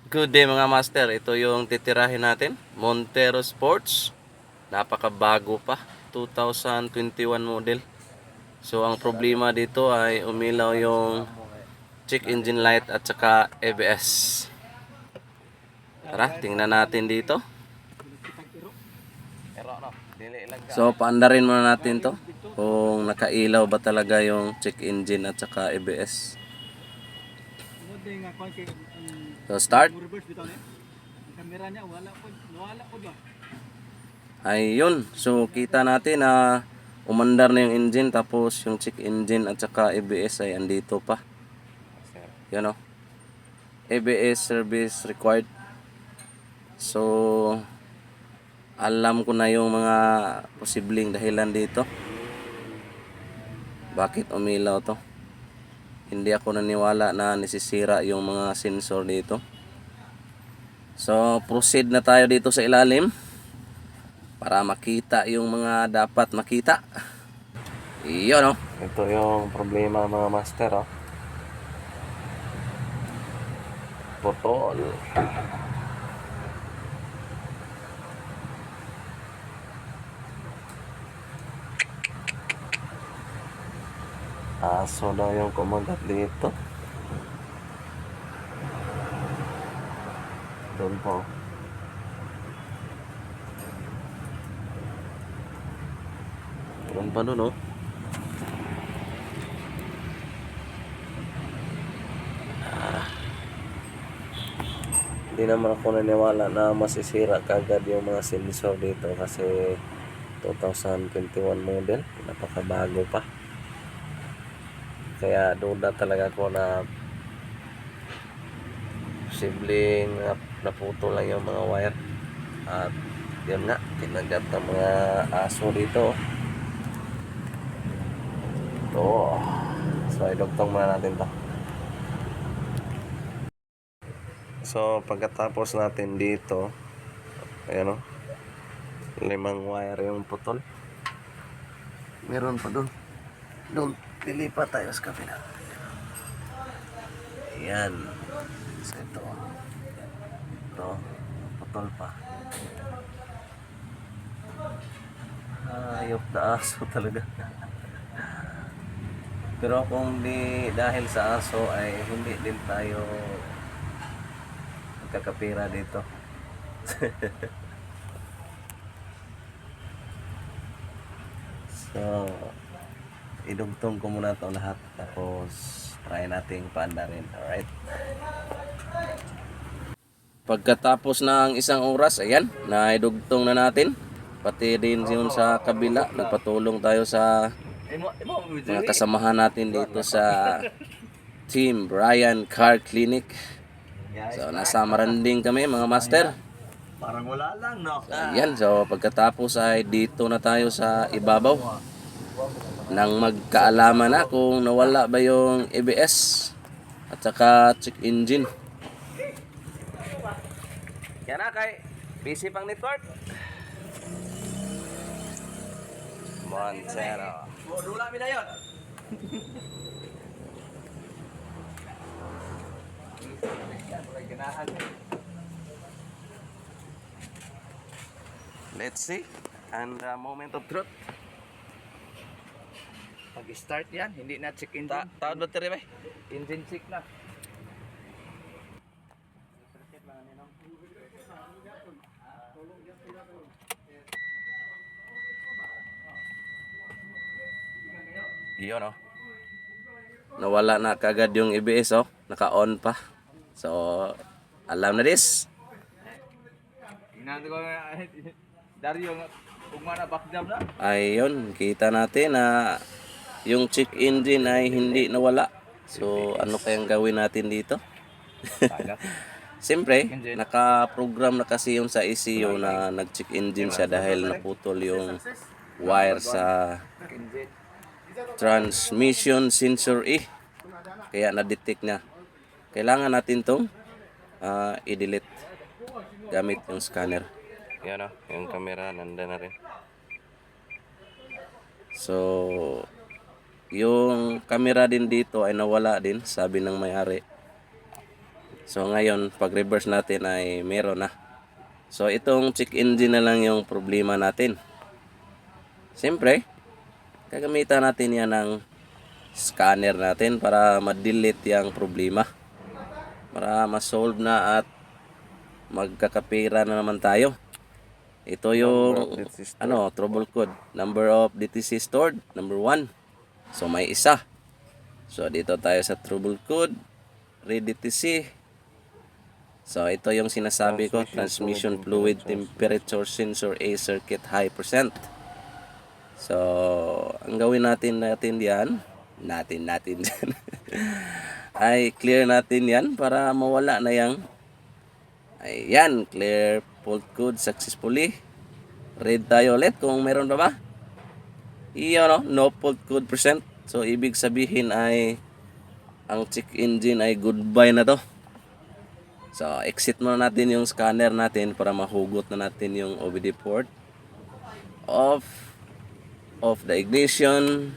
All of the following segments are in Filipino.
Good day mga master, ito yung titirahin natin, Montero Sports. Napakabago pa, 2021 model. So ang problema dito ay umilaw yung check engine light at saka ABS. Tara, tingnan natin dito. So paandarin muna natin to kung nakailaw ba talaga yung check engine at saka ABS. So start. Ayun, so kita natin na umandar na yung engine, tapos yung check engine at saka ABS ay andito pa. Yan o, ABS service required. So alam ko na yung mga posibleng dahilan dito bakit umilaw to. Hindi ako naniwala na nasisira yung mga sensor dito. So proceed na tayo dito sa ilalim para makita yung mga dapat makita. Iyon o, ito yung problema mga master o. Putol. Aso na yung kumagat dito. Doon po. Doon pa doon oh. Hindi naman ako naniwala na masisira kagad yung mga sensor dito kasi 2021 model, napakabago pa. Kaya duda talaga ako na posibleng naputo lang yung mga wire. At yun nga, kinagat ng mga aso dito. Ito. So idugtong muna natin to. So pagkatapos natin dito, ayan o, 5 wire yung putol. Meron pa doon. Doon, pilipat tayo sa kabila. Ayan. So ito. Ito, putol pa. Ayop na aso talaga. Pero kung di dahil sa aso ay hindi din tayo magkakapira dito. So idugtong ko muna ito lahat, tapos try nating paandarin. Alright, pagkatapos ng isang oras, ayan, naidugtong na natin. Pati din yun sa kabila, nagpatulong tayo sa mga kasamahan natin dito sa Team Brian Car Clinic. So nasa Maranding kami mga master. Parang wala lang, no? Ayan, so pagkatapos ay dito na tayo sa ibabaw nang magkaalaman na kung nawala ba yung ABS at saka check engine. Yan na kay busy pang network. Montero. Dula mi na yun. Let's see. And moment of truth. Pag-start yan, hindi na check engine. Taon battery ba? Engine check na. Iyon oh. Nawala na kagad yung ABS oh. Naka-on pa. So, alam na this. Tingnan ko na Dario kung mana backjam na. Ayun, kita natin na yung check engine ay hindi nawala. So, ano kayang gawin natin dito? Siyempre, naka-program na kasi yung sa ECU na nag-check engine siya dahil naputol yung wire sa transmission sensor E. Kaya na-detect niya. Kailangan natin tong i-delete gamit yung scanner. Yan o, yung camera nanda na rin. So, yung camera din dito ay nawala din, sabi ng may-ari. So ngayon, pag reverse natin ay meron na. So itong check engine na lang yung problema natin. Siyempre, gagamitan natin yan ng scanner natin para ma-delete yung problema. Para ma-solve na at magkakapira na naman tayo. Ito yung trouble code. Number of DTC stored, number 1. So may isa. So dito tayo sa trouble code, read DTC. So ito yung sinasabi ko, transmission fluid temperature sensor A circuit high percent. So ang gawin natin diyan, natin dyan, ay clear natin yan para mawala na yang ayan, clear fault code successfully. Read tayo ulit kung meron pa ba. Iyon, no fault code percent. So ibig sabihin ay ang check engine ay goodbye na to. So exit muna natin yung scanner natin para mahugot na natin yung OBD port. Off the ignition.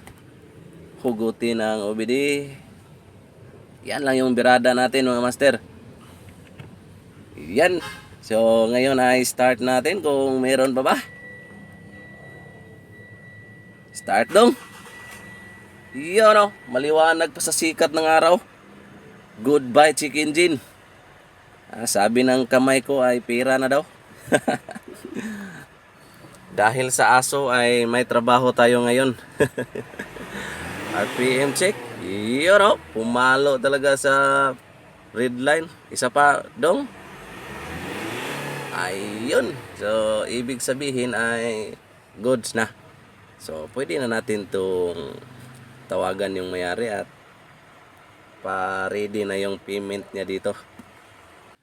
Hugutin ang OBD. Yan lang yung birada natin mga master. Yan. So ngayon ay start natin kung meron pa ba. Start dong. Yun, maliwanag pa sa sikat ng araw. Goodbye check engine. Sabi ng kamay ko ay pira na daw. Dahil sa aso ay may trabaho tayo ngayon. RPM check. Yun, pumalo talaga sa red line. Isa pa dong. Ayun. So ibig sabihin ay goods na. So pwede na natin itong tawagan yung mayari at pa-ready na yung payment niya dito.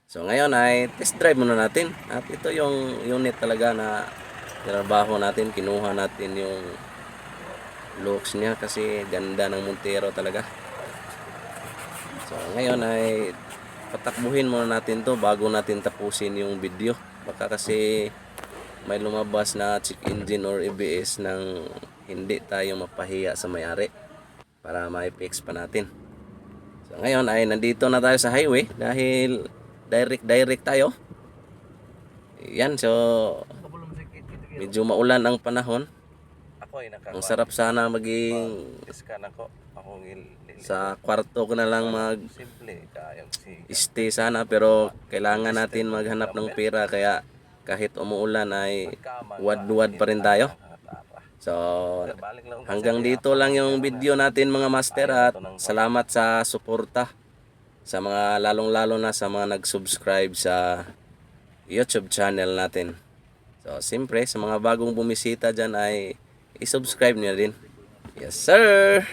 So ngayon ay test drive muna natin. At ito yung unit talaga na trabaho natin. Kinuha natin yung looks niya kasi ganda ng Montero talaga. So ngayon ay patakbuhin muna natin to bago natin tapusin yung video. Baka kasi may lumabas na check engine or ABS nang hindi tayo mapahiya sa may-ari para ma-fix pa natin. So ngayon ay nandito na tayo sa highway dahil direct tayo. Yan, so medyo maulan ang panahon. Ang sarap sana maging sa kwarto ko na lang mag stay sana, pero kailangan natin maghanap ng pera kaya kahit umuulan ay wad-wad pa rin tayo. So hanggang dito lang yung video natin mga master at salamat sa suporta sa mga lalong-lalo na sa mga nag-subscribe sa YouTube channel natin. So siyempre sa mga bagong bumisita dyan ay i-subscribe niyo din. Yes sir!